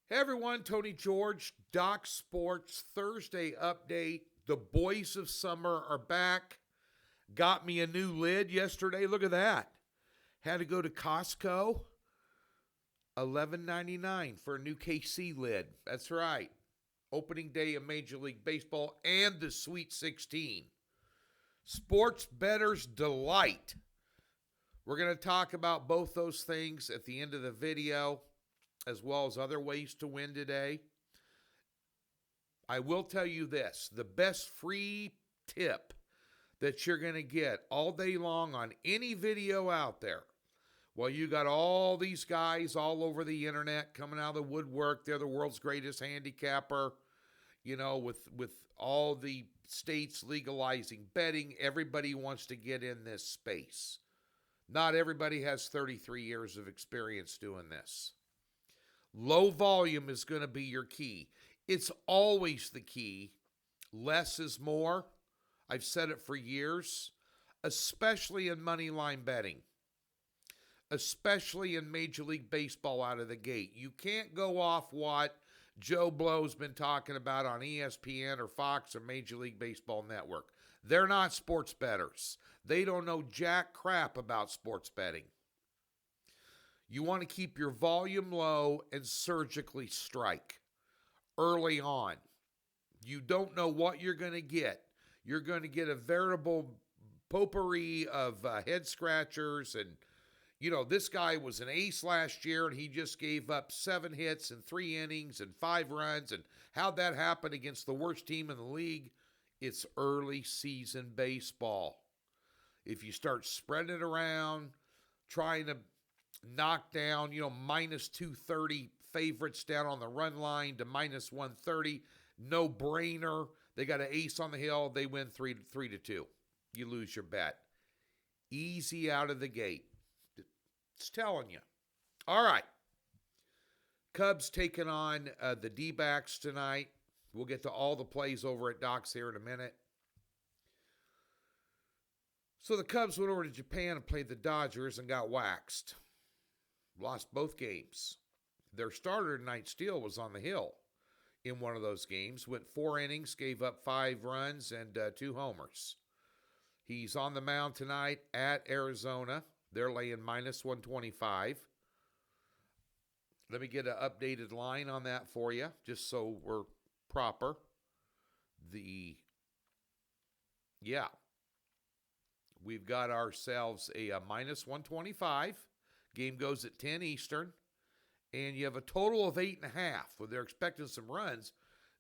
Hey everyone, Tony George, Doc Sports Thursday update. The boys of summer are back. Got me a new lid yesterday. Look at that. Had to go to Costco. $11.99 for a new KC lid. That's right. Opening day of Major League Baseball and the Sweet 16. Sports bettors delight. We're going to talk about both those things at the end of the video, as well as other ways to win today. I will tell you this, the best free tip that you're going to get all day long on any video out there. Well, you got all these guys all over the internet coming out of the woodwork. They're the world's greatest handicapper, with all the states legalizing betting. Everybody wants to get in this space. Not everybody has 33 years of experience doing this. Low volume is going to be your key. It's always the key. Less is more. I've said it for years, especially in money line betting, especially in Major League Baseball out of the gate. You can't go off what Joe Blow's been talking about on ESPN or Fox or Major League Baseball Network. They're not sports bettors. They don't know jack crap about sports betting. You want to keep your volume low and surgically strike early on. You don't know what you're going to get. You're going to get a veritable potpourri of head scratchers. And, this guy was an ace last year, and he just gave up 7 hits in 3 innings and 5 runs. And how'd that happen against the worst team in the league? It's early season baseball. If you start spreading it around, trying to knock down, minus 230 favorites down on the run line to minus 130. No brainer. They got an ace on the hill. They win 3-2. You lose your bet. Easy out of the gate. It's telling you. All right. Cubs taking on the D-backs tonight. We'll get to all the plays over at Doc's here in a minute. So the Cubs went over to Japan and played the Dodgers and got waxed. Lost both games. Their starter tonight, Steele, was on the hill in one of those games. Went 4 innings, gave up 5 runs and 2 homers. He's on the mound tonight at Arizona. They're laying minus 125. Let me get an updated line on that for you, just so we're proper. We've got ourselves a minus 125. Game goes at 10 Eastern, and you have a total of 8.5. Well, they're expecting some runs.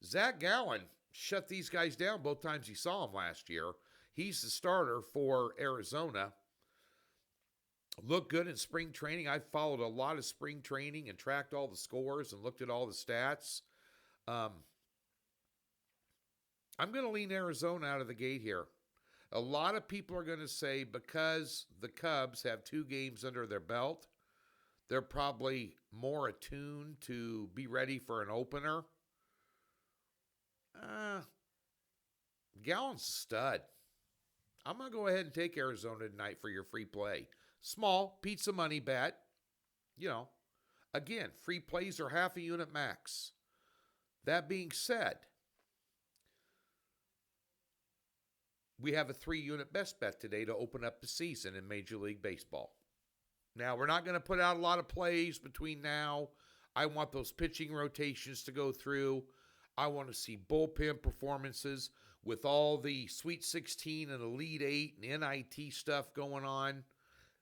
Zach Gallen shut these guys down both times he saw them last year. He's the starter for Arizona. Looked good in spring training. I followed a lot of spring training and tracked all the scores and looked at all the stats. I'm going to lean Arizona out of the gate here. A lot of people are going to say because the Cubs have 2 games under their belt, they're probably more attuned to be ready for an opener. Gallen's a stud. I'm going to go ahead and take Arizona tonight for your free play. Small, pizza money bet. Again, free plays are half a unit max. That being said, we have a 3-unit best bet today to open up the season in Major League Baseball. Now, we're not going to put out a lot of plays between now. I want those pitching rotations to go through. I want to see bullpen performances with all the Sweet 16 and Elite 8 and NIT stuff going on.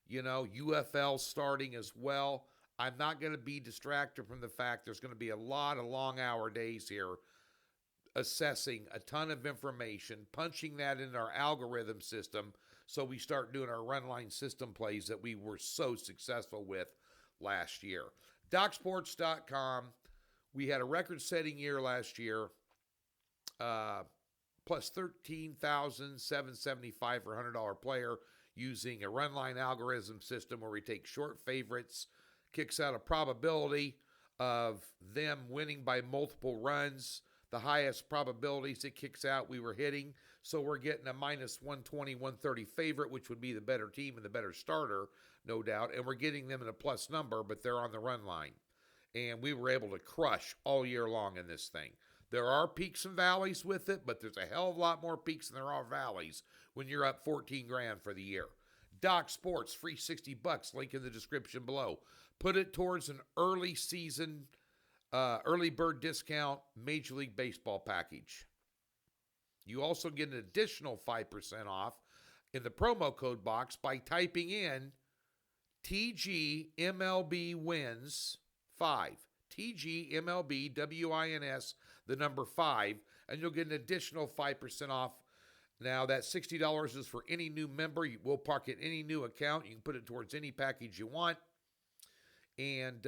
UFL starting as well. I'm not going to be distracted from the fact there's going to be a lot of long-hour days here assessing a ton of information, punching that in our algorithm system so we start doing our run line system plays that we were so successful with last year. DocSports.com. We had a record-setting year last year, plus $13,775 for a $100 player using a run line algorithm system where we take short favorites, kicks out a probability of them winning by multiple runs. The highest probabilities it kicks out we were hitting. So we're getting a minus 120, 130 favorite, which would be the better team and the better starter, no doubt. And we're getting them in a plus number, but they're on the run line. and we were able to crush all year long in this thing. There are peaks and valleys with it, but there's a hell of a lot more peaks than there are valleys when you're up 14 grand for the year. Doc Sports, free $60, link in the description below. Put it towards an early season, early bird discount Major League Baseball package. You also get an additional 5% off in the promo code box by typing in TG MLB Wins 5. TG MLB WINS, the number 5, and you'll get an additional 5% off. Now, that $60 is for any new member. We'll park it in any new account. You can put it towards any package you want. And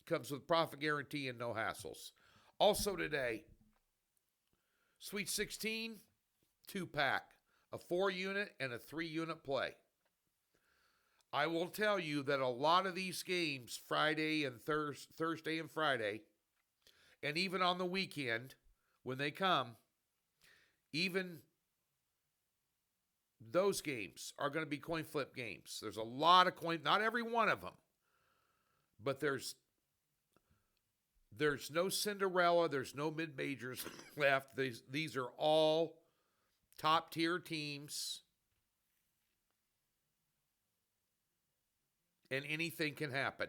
comes with profit guarantee and no hassles. Also today, Sweet 16, 2-pack, a 4-unit and a 3-unit play. I will tell you that a lot of these games, Friday and Thursday and Friday, and even on the weekend when they come, even those games are going to be coin flip games. There's a lot of coin, not every one of them, but there's no Cinderella, there's no mid-majors left. These are all top-tier teams, and anything can happen.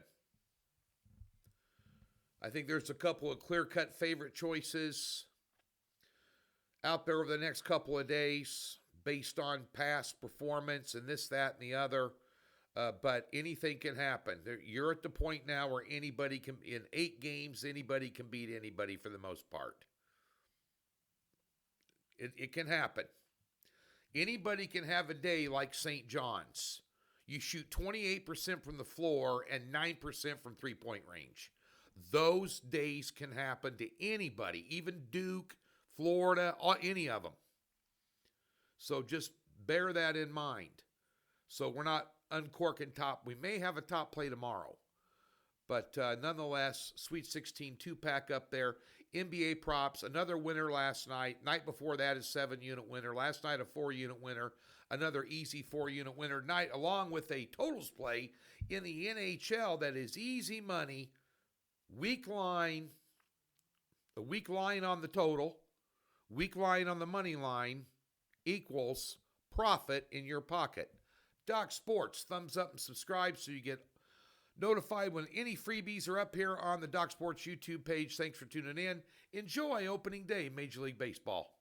I think there's a couple of clear-cut favorite choices out there over the next couple of days based on past performance and this, that, and the other. But anything can happen. You're at the point now where anybody can, in 8 games, anybody can beat anybody for the most part. It can happen. Anybody can have a day like St. John's. You shoot 28% from the floor and 9% from three-point range. Those days can happen to anybody, even Duke, Florida, any of them. So just bear that in mind. So we're not uncorking top. We may have a top play tomorrow. But nonetheless, Sweet 16 2-pack up there. NBA props, another winner last night. Night before that, a 7-unit winner. Last night, a 4-unit winner. Another easy 4-unit winner night, along with a totals play in the NHL that is easy money. Weak line, the weak line on the total, weak line on the money line equals profit in your pocket. Doc Sports, thumbs up and subscribe so you get notified when any freebies are up here on the Doc Sports YouTube page. Thanks for tuning in. Enjoy opening day Major League Baseball.